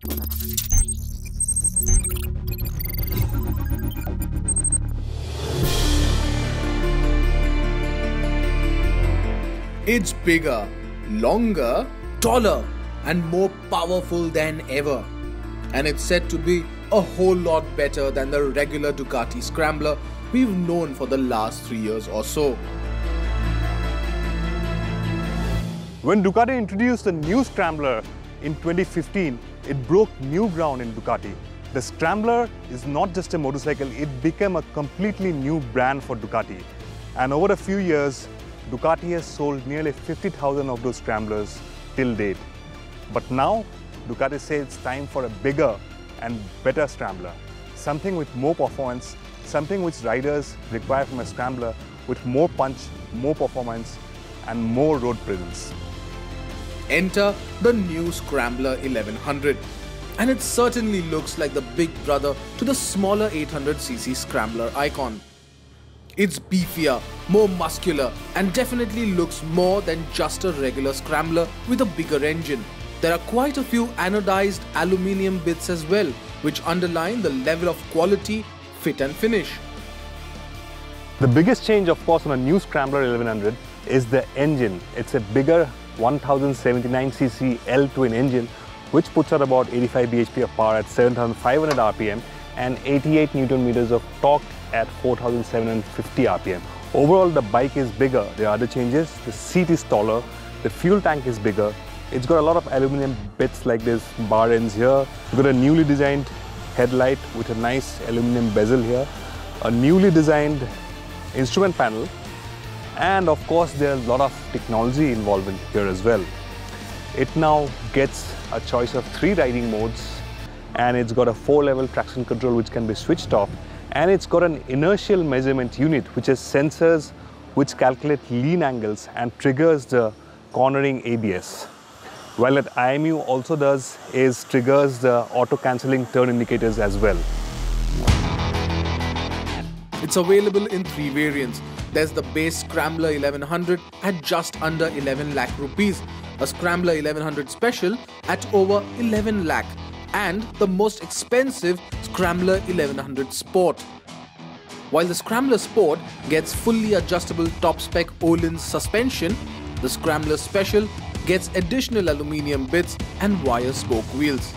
It's bigger, longer, taller and more powerful than ever. And it's said to be a whole lot better than the regular Ducati Scrambler we've known for the last 3 years or so. When Ducati introduced the new Scrambler in 2015, it broke new ground in Ducati. The Scrambler is not just a motorcycle, it became a completely new brand for Ducati. And over a few years, Ducati has sold nearly 50,000 of those Scramblers till date. But now, Ducati says it's time for a bigger and better Scrambler. Something with more performance, something which riders require from a Scrambler with more punch, more performance and more road presence. Enter the new Scrambler 1100. And it certainly looks like the big brother to the smaller 800cc Scrambler icon. It's beefier, more muscular and definitely looks more than just a regular Scrambler with a bigger engine. There are quite a few anodized aluminium bits as well, which underline the level of quality, fit and finish. The biggest change, of course, on a new Scrambler 1100 is the engine. It's a bigger 1079cc L-twin engine, which puts out about 85 bhp of power at 7500 rpm and 88 Newton meters of torque at 4750 rpm. Overall, the bike is bigger. There are other changes. The seat is taller, the fuel tank is bigger. It's got a lot of aluminum bits like this bar ends here. You've got a newly designed headlight with a nice aluminum bezel here, a newly designed instrument panel, and of course there's a lot of technology involved in here as well. It now gets a choice of 3 riding modes, and it's got a 4-level traction control which can be switched off, and it's got an inertial measurement unit which has sensors which calculate lean angles and triggers the cornering ABS. While that IMU also does is triggers the auto-cancelling turn indicators as well. It's available in 3 variants. There's the base Scrambler 1100 at just under 11 lakh rupees, a Scrambler 1100 Special at over 11 lakh, and the most expensive Scrambler 1100 Sport. While the Scrambler Sport gets fully adjustable top-spec OHLINS suspension, the Scrambler Special gets additional aluminium bits and wire spoke wheels.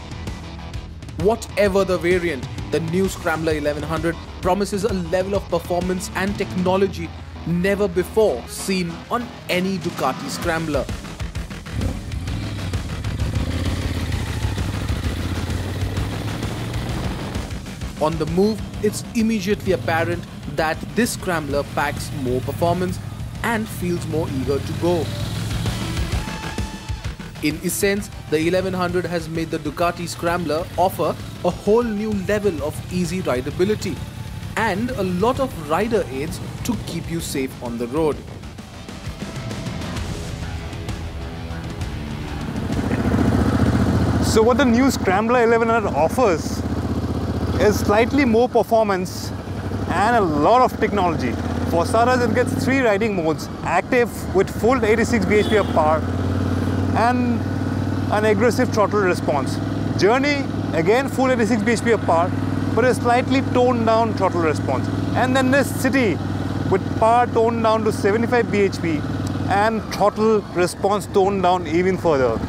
Whatever the variant, the new Scrambler 1100 promises a level of performance and technology never before seen on any Ducati Scrambler. On the move, it's immediately apparent that this Scrambler packs more performance and feels more eager to go. In essence, the 1100 has made the Ducati Scrambler offer a whole new level of easy rideability and a lot of rider aids to keep you safe on the road. So what the new Scrambler 1100 offers is slightly more performance and a lot of technology. For starters, it gets 3 riding modes: active with full 86 bhp of power and an aggressive throttle response. Journey, again full 86 bhp of power, but a slightly toned down throttle response. And then there's City with power toned down to 75 bhp and throttle response toned down even further.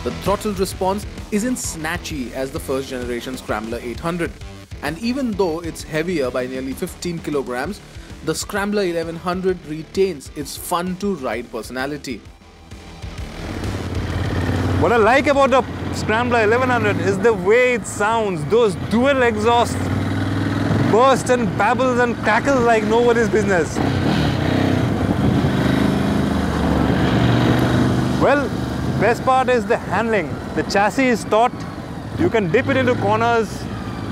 The throttle response isn't snatchy as the first generation Scrambler 800. And even though it's heavier by nearly 15 kilograms, the Scrambler 1100 retains its fun-to-ride personality. What I like about the Scrambler 1100 is the way it sounds. Those dual exhausts burst and babbles and crackles like nobody's business. Well, best part is the handling. The chassis is taut, you can dip it into corners.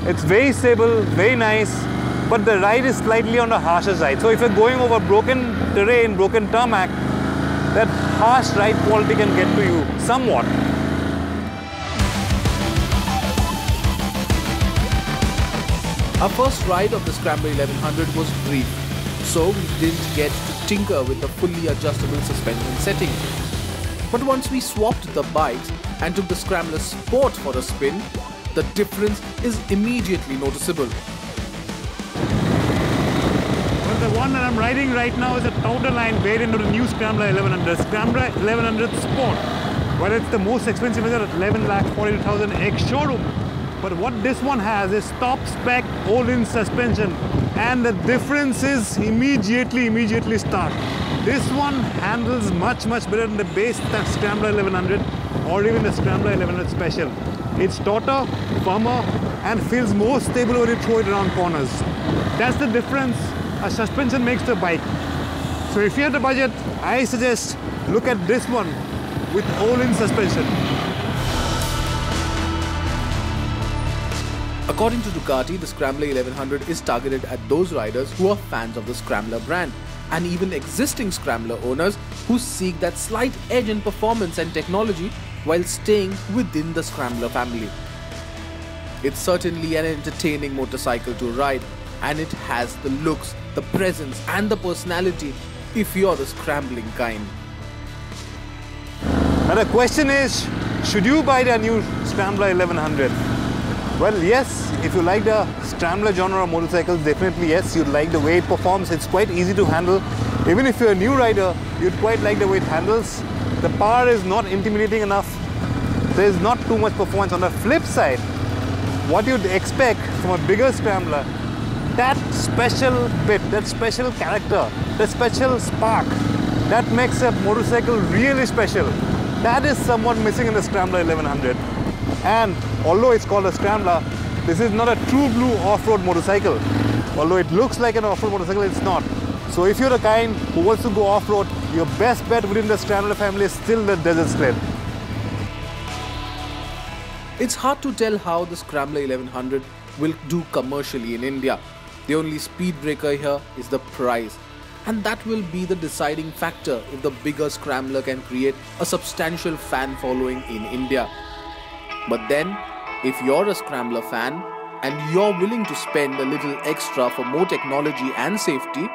It's very stable, very nice, but the ride is slightly on the harsher side. So if you're going over broken terrain, broken tarmac, that harsh ride quality can get to you somewhat. Our first ride of the Scrambler 1100 was brief. so we didn't get to tinker with the fully adjustable suspension setting. But once we swapped the bikes and took the Scrambler Sport for a spin, the difference is immediately noticeable. Well, the one that I'm riding right now is a Total Line variant of the new Scrambler 1100, Scrambler 1100 Sport. Well, it's the most expensive version at 11,42,000 ex-showroom. But what this one has is top spec OHLINS suspension, and the difference is immediately stark. This one handles much better than the base Scrambler 1100 or even the Scrambler 1100 Special. It's tauter, firmer, and feels more stable when you throw it around corners. That's the difference a suspension makes to a bike. So if you have the budget, I suggest look at this one with OHLINS suspension. According to Ducati, the Scrambler 1100 is targeted at those riders who are fans of the Scrambler brand, and even existing Scrambler owners who seek that slight edge in performance and technology while staying within the Scrambler family. It's certainly an entertaining motorcycle to ride, and it has the looks, the presence and the personality if you're the scrambling kind. Now the question is, should you buy the new Scrambler 1100? Well, yes, if you like the Scrambler genre of motorcycles, definitely yes, you'd like the way it performs. It's quite easy to handle. Even if you're a new rider, you'd quite like the way it handles. The power is not intimidating enough. There's not too much performance. On the flip side, what you'd expect from a bigger Scrambler, that special bit, that special character, that special spark, that makes a motorcycle really special. That is somewhat missing in the Scrambler 1100. And although it's called a Scrambler, this is not a true blue off-road motorcycle. Although it looks like an off-road motorcycle, it's not. So if you're the kind who wants to go off-road, your best bet within the Scrambler family is still the Desert Sled. It's hard to tell how the Scrambler 1100 will do commercially in India. The only speed breaker here is the price, and that will be the deciding factor if the bigger Scrambler can create a substantial fan following in India. But then, if you're a Scrambler fan and you're willing to spend a little extra for more technology and safety,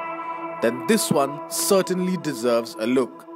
then this one certainly deserves a look.